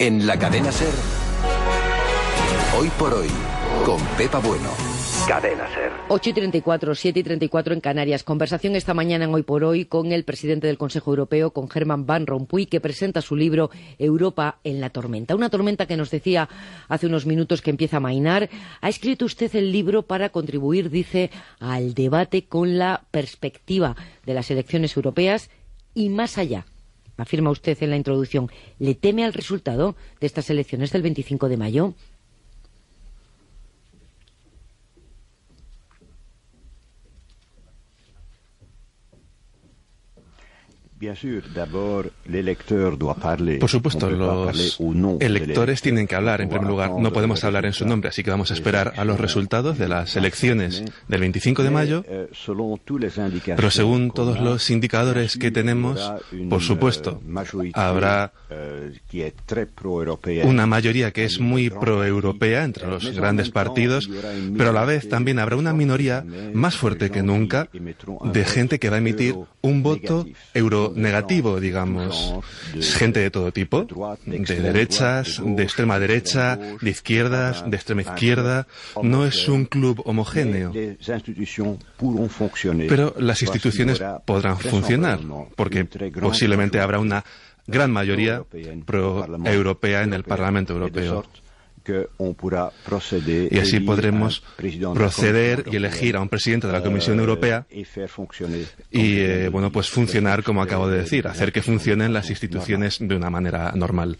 En la cadena SER, Hoy por Hoy, con Pepa Bueno. Cadena SER. 8:34, 7:34 en Canarias. Conversación esta mañana en Hoy por Hoy con el presidente del Consejo Europeo, con Herman Van Rompuy, que presenta su libro Europa en la tormenta. Una tormenta que nos decía hace unos minutos que empieza a amainar. Ha escrito usted el libro para contribuir, dice, al debate con la perspectiva de las elecciones europeas y más allá. Afirma usted en la introducción. ¿Le teme al resultado de estas elecciones del 25 de mayo? Por supuesto, los electores tienen que hablar en primer lugar. No podemos hablar en su nombre, así que vamos a esperar a los resultados de las elecciones del 25 de mayo. Pero según todos los indicadores que tenemos, por supuesto, habrá una mayoría que es muy proeuropea entre los grandes partidos, pero a la vez también habrá una minoría más fuerte que nunca de gente que va a emitir un voto negativo, digamos, gente de todo tipo, de derechas, de extrema derecha, de izquierdas, de extrema izquierda. No es un club homogéneo, pero las instituciones podrán funcionar, porque posiblemente habrá una gran mayoría pro-europea en el Parlamento Europeo. Y así podremos proceder y elegir a un presidente de la Comisión Europea y, pues funcionar, como acabo de decir, hacer que funcionen las instituciones de una manera normal.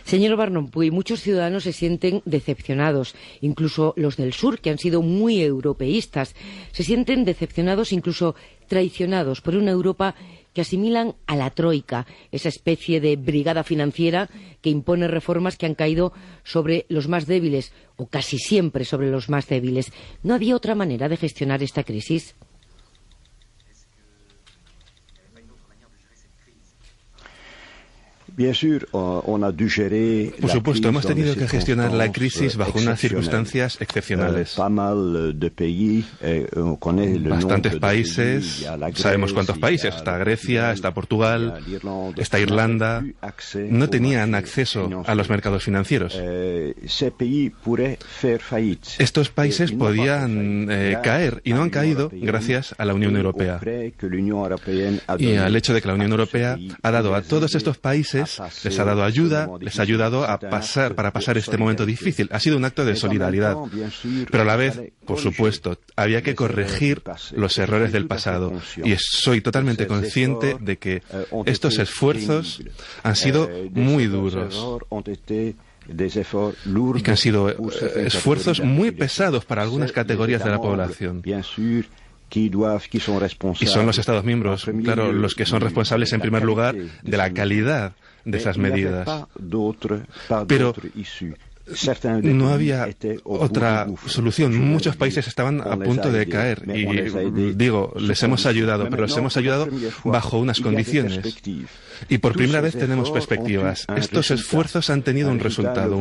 Señor Van Rompuy, muchos ciudadanos se sienten decepcionados, incluso los del sur, que han sido muy europeístas, se sienten decepcionados, incluso traicionados por una Europa que asimilan a la troika, esa especie de brigada financiera que impone reformas que han caído sobre los más débiles, o casi siempre sobre los más débiles. ¿No había otra manera de gestionar esta crisis? Por supuesto, hemos tenido que gestionar la crisis bajo unas circunstancias excepcionales. Bastantes países, sabemos cuántos países, está Grecia, está Portugal, está Irlanda, no tenían acceso a los mercados financieros. Estos países podían caer y no han caído gracias a la Unión Europea. Y al hecho de que la Unión Europea ha dado a todos estos países, les ha dado ayuda, les ha ayudado para pasar este momento difícil. Ha sido un acto de solidaridad. Pero a la vez, por supuesto, había que corregir los errores del pasado. Y soy totalmente consciente de que estos esfuerzos han sido muy duros. Y que han sido esfuerzos muy pesados para algunas categorías de la población. Y son los Estados miembros, claro, los que son responsables en primer lugar de la calidad de esas medidas. Pero no había otra solución. Muchos países estaban a punto de caer y digo, les hemos ayudado, pero les hemos ayudado bajo unas condiciones. Y por primera vez tenemos perspectivas. Estos esfuerzos han tenido un resultado,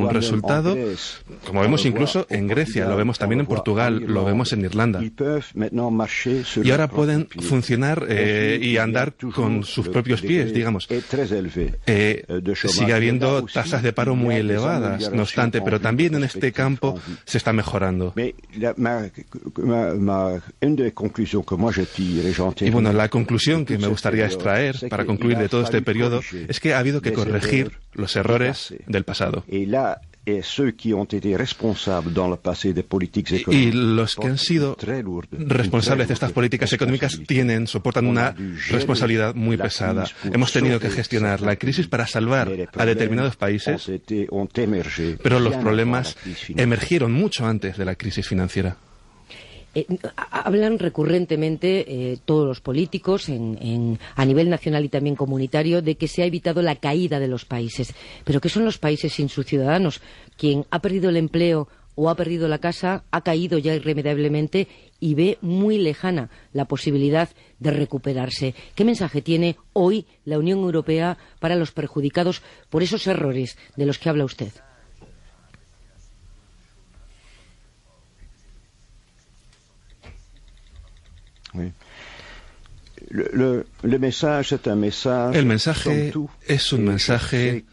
como vemos incluso en Grecia, lo vemos también en Portugal, lo vemos en Irlanda. Y ahora pueden funcionar y andar con sus propios pies, digamos. Sigue habiendo tasas de paro muy elevadas, no obstante, pero también en este campo se está mejorando. Y bueno, la conclusión que me gustaría extraer para concluir de todo este periodo es que ha habido que corregir los errores del pasado. Y los que han sido responsables de estas políticas económicas soportan una responsabilidad muy pesada. Hemos tenido que gestionar la crisis para salvar a determinados países, pero los problemas emergieron mucho antes de la crisis financiera. Hablan recurrentemente todos los políticos a nivel nacional y también comunitario de que se ha evitado la caída de los países. Pero ¿qué son los países sin sus ciudadanos? Quien ha perdido el empleo o ha perdido la casa ha caído ya irremediablemente y ve muy lejana la posibilidad de recuperarse. ¿Qué mensaje tiene hoy la Unión Europea para los perjudicados por esos errores de los que habla usted? El mensaje es un mensaje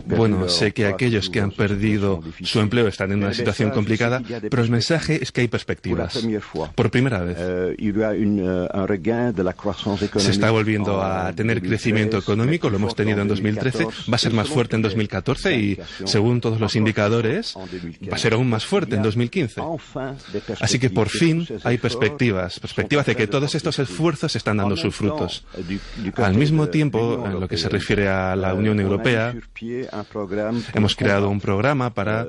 bueno, sé que aquellos que han perdido su empleo están en una situación complicada, pero el mensaje es que hay perspectivas. Por primera vez se está volviendo a tener crecimiento económico, lo hemos tenido en 2013, va a ser más fuerte en 2014 y, según todos los indicadores, va a ser aún más fuerte en 2015. Así que por fin hay perspectivas de que todos estos esfuerzos están dando sus frutos. Al mismo tiempo, en lo que se refiere a la Unión Europea, hemos creado un programa para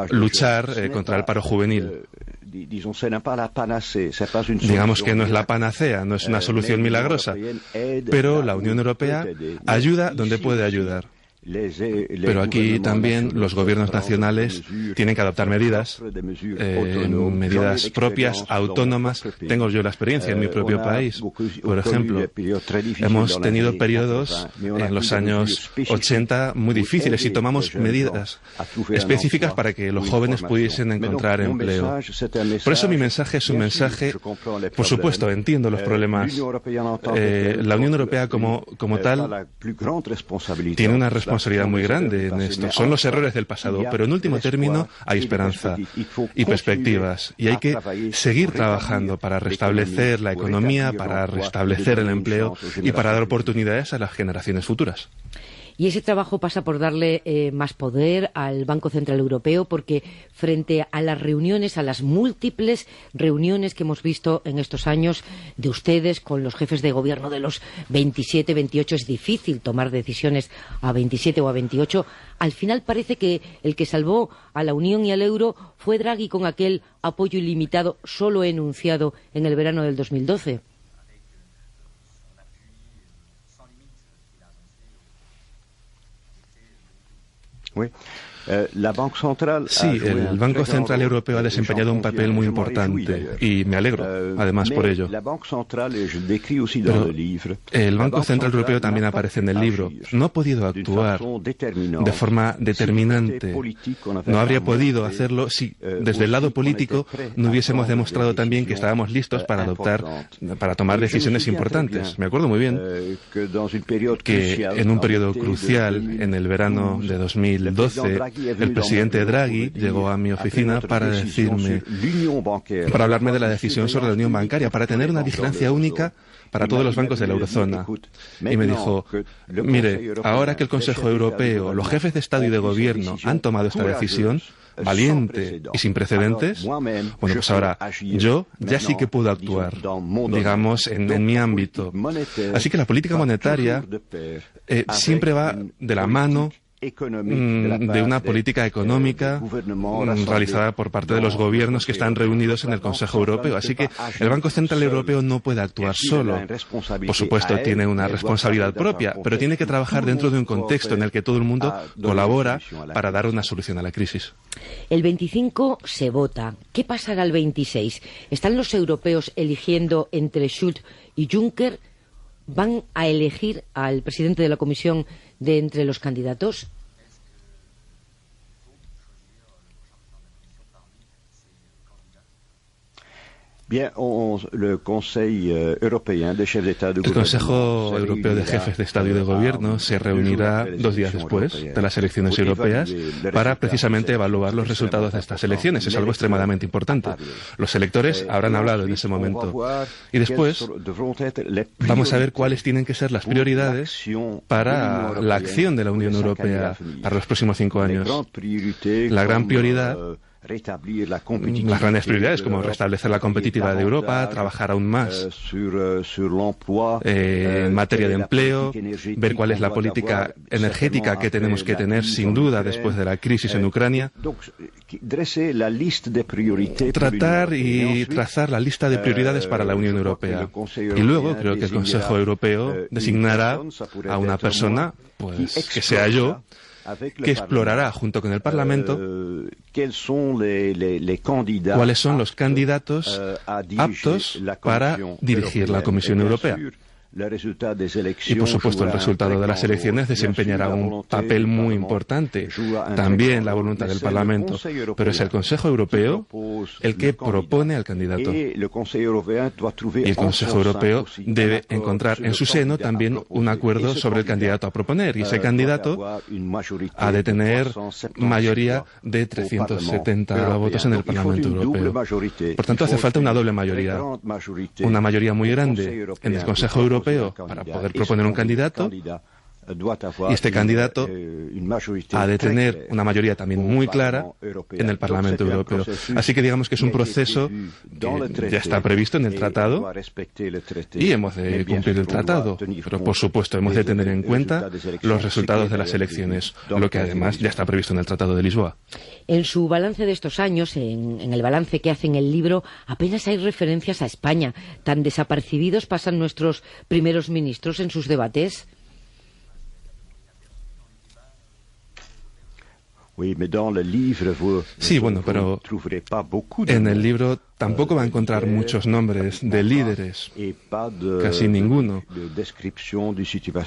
luchar contra el paro juvenil. Digamos que no es la panacea, no es una solución milagrosa, pero la Unión Europea ayuda donde puede ayudar. Pero aquí también los gobiernos nacionales tienen que adoptar medidas propias, autónomas. Tengo yo la experiencia en mi propio país. Por ejemplo, hemos tenido periodos en los años 80 muy difíciles y tomamos medidas específicas para que los jóvenes pudiesen encontrar empleo. Por eso mi mensaje es un mensaje, por supuesto, entiendo los problemas. La Unión Europea como tal tiene una responsabilidad muy grande en esto. Son los errores del pasado, pero en último término hay esperanza y perspectivas y hay que seguir trabajando para restablecer la economía, para restablecer el empleo y para dar oportunidades a las generaciones futuras. Y ese trabajo pasa por darle más poder al Banco Central Europeo, porque frente a las reuniones, a las múltiples reuniones que hemos visto en estos años de ustedes con los jefes de gobierno de los 27, 28, es difícil tomar decisiones a 27 o a 28. Al final parece que el que salvó a la Unión y al euro fue Draghi con aquel apoyo ilimitado solo enunciado en el verano del 2012. Sí, el Banco Central Europeo ha desempeñado un papel muy importante y me alegro, además, por ello. Pero el Banco Central Europeo también aparece en el libro. No ha podido actuar de forma determinante. No habría podido hacerlo si, desde el lado político, no hubiésemos demostrado también que estábamos listos para tomar decisiones importantes. Me acuerdo muy bien que en un periodo crucial, en el verano de 2012, el presidente Draghi llegó a mi oficina para hablarme de la decisión sobre la unión bancaria, para tener una vigilancia única para todos los bancos de la eurozona. Y me dijo, mire, ahora que el Consejo Europeo, los jefes de Estado y de Gobierno han tomado esta decisión valiente y sin precedentes, bueno, pues ahora yo ya sí que puedo actuar, digamos, en mi ámbito. Así que la política monetaria siempre va de la mano de una política económica realizada por parte de los gobiernos que están reunidos en el Consejo Europeo. Así que el Banco Central Europeo no puede actuar solo. Por supuesto, tiene una responsabilidad propia, pero tiene que trabajar dentro de un contexto en el que todo el mundo colabora para dar una solución a la crisis. El 25 se vota. ¿Qué pasará el 26? ¿Están los europeos eligiendo entre Schulz y Juncker? ¿Van a elegir al presidente de la Comisión de entre los candidatos? El Consejo Europeo de Jefes de Estado y de Gobierno se reunirá 2 días después de las elecciones europeas para precisamente evaluar los resultados de estas elecciones. Es algo extremadamente importante. Los electores habrán hablado en ese momento. Y después vamos a ver cuáles tienen que ser las prioridades para la acción de la Unión Europea para los próximos 5 años. La gran prioridad, las grandes prioridades como restablecer la competitividad de Europa, trabajar aún más en materia de empleo, ver cuál es la política energética que tenemos que tener sin duda después de la crisis en Ucrania, tratar y trazar la lista de prioridades para la Unión Europea. Y luego creo que el Consejo Europeo designará a una persona, pues que sea yo, que explorará junto con el Parlamento cuáles son los candidatos aptos para dirigir la Comisión Europea. Y, por supuesto, el resultado de las elecciones desempeñará un papel muy importante. También la voluntad del Parlamento. Pero es el Consejo Europeo el que propone al candidato. Y el Consejo Europeo debe encontrar en su seno también un acuerdo sobre el candidato a proponer. Y ese candidato ha de tener mayoría de 370 votos en el Parlamento Europeo. Por tanto, hace falta una doble mayoría. Una mayoría muy grande en el Consejo Europeo para poder proponer un candidato, y este candidato ha de tener una mayoría también muy clara en el Parlamento Europeo. Así que digamos que es un proceso que ya está previsto en el tratado y hemos de cumplir el tratado. Pero, por supuesto, hemos de tener en cuenta los resultados de las elecciones, lo que además ya está previsto en el Tratado de Lisboa. En su balance de estos años, en el balance que hace en el libro, apenas hay referencias a España. ¿Tan desapercibidos pasan nuestros primeros ministros en sus debates? Sí, bueno, pero en el libro tampoco va a encontrar muchos nombres de líderes, casi ninguno,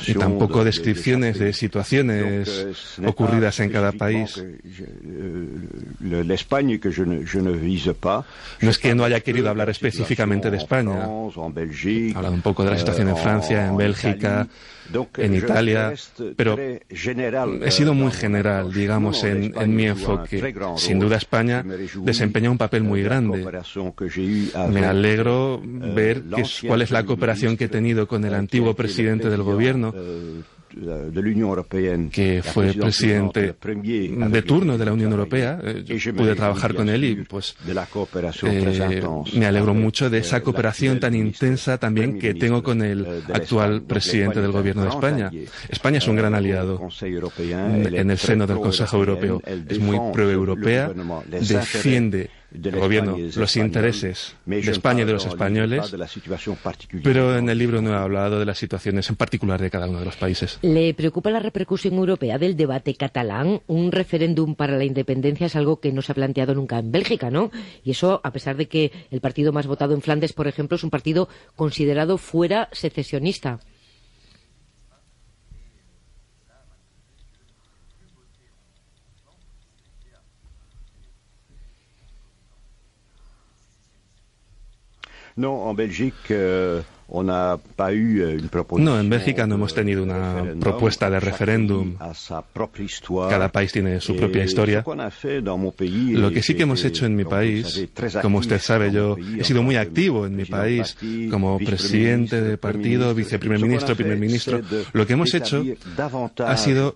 y tampoco descripciones de situaciones ocurridas en cada país. No es que no haya querido hablar específicamente de España, ha hablado un poco de la situación en Francia, en Bélgica, en Italia, pero he sido muy general, digamos, en mi enfoque. Sin duda España desempeña un papel muy grande. Me alegro ver cuál es la cooperación que he tenido con el antiguo presidente del gobierno, que fue presidente de turno de la Unión Europea. Yo pude trabajar con él y pues me alegro mucho de esa cooperación tan intensa también que tengo con el actual presidente del gobierno de España. España es un gran aliado en el seno del Consejo Europeo. Es muy pro-europea, defiende el gobierno los intereses de España y de los españoles, pero en el libro no he hablado de las situaciones en particular de cada uno de los países. ¿Le preocupa la repercusión europea del debate catalán? Un referéndum para la independencia es algo que no se ha planteado nunca en Bélgica, ¿no? Y eso a pesar de que el partido más votado en Flandes, por ejemplo, es un partido considerado fuera secesionista. No, en Bélgica no hemos tenido una propuesta de referéndum. Cada país tiene su propia historia. Lo que sí que hemos hecho en mi país, como usted sabe, yo he sido muy activo en mi país como presidente de partido, viceprimer ministro, primer ministro. Lo que hemos hecho ha sido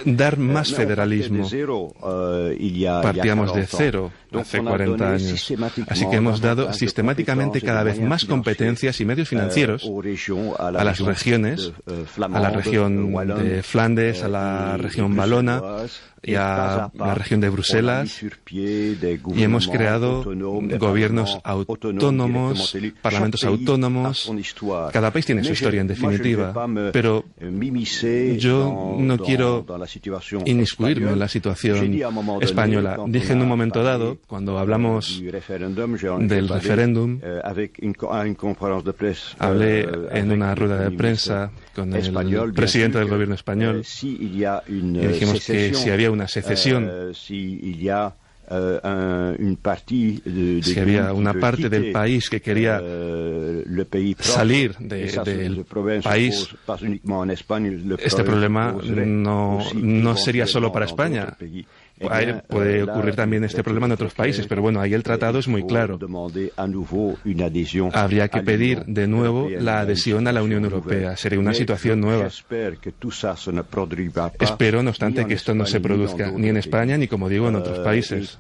dar más federalismo. Partíamos de cero hace 40 años. Así que hemos dado sistemáticamente cada vez más competencias y medios financieros a las regiones, a la región de Flandes, a la región valona y a la región de Bruselas, y hemos creado gobiernos autónomos, parlamentos autónomos. Cada país tiene su historia, en definitiva, pero yo no quiero inmiscuirme en la situación española. Dije en un momento dado, cuando hablamos del referéndum, hablé en una rueda de prensa con el presidente del gobierno español y dijimos que si había una secesión, si había una parte del país que quería salir del país, este problema no sería solo para España. Puede ocurrir también este problema en otros países, pero bueno, ahí el tratado es muy claro. Habría que pedir de nuevo la adhesión a la Unión Europea. Sería una situación nueva. Espero, no obstante, que esto no se produzca ni en España ni, como digo, en otros países.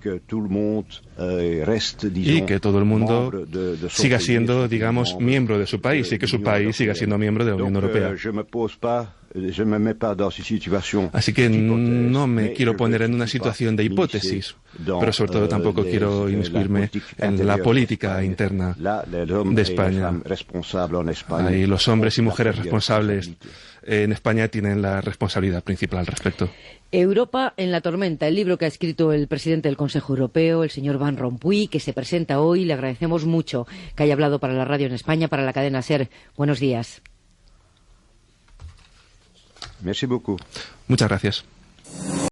Y que todo el mundo siga siendo, digamos, miembro de su país y que su país siga siendo miembro de la Unión Europea. Así que no me quiero poner en una situación de hipótesis, pero sobre todo tampoco quiero inmiscuirme en la política interna de España. Ahí los hombres y mujeres responsables en España tienen la responsabilidad principal al respecto. Europa en la tormenta, el libro que ha escrito el presidente del Consejo Europeo, el señor Van Rompuy, que se presenta hoy. Le agradecemos mucho que haya hablado para la radio en España, para la cadena SER. Buenos días. Muchas gracias.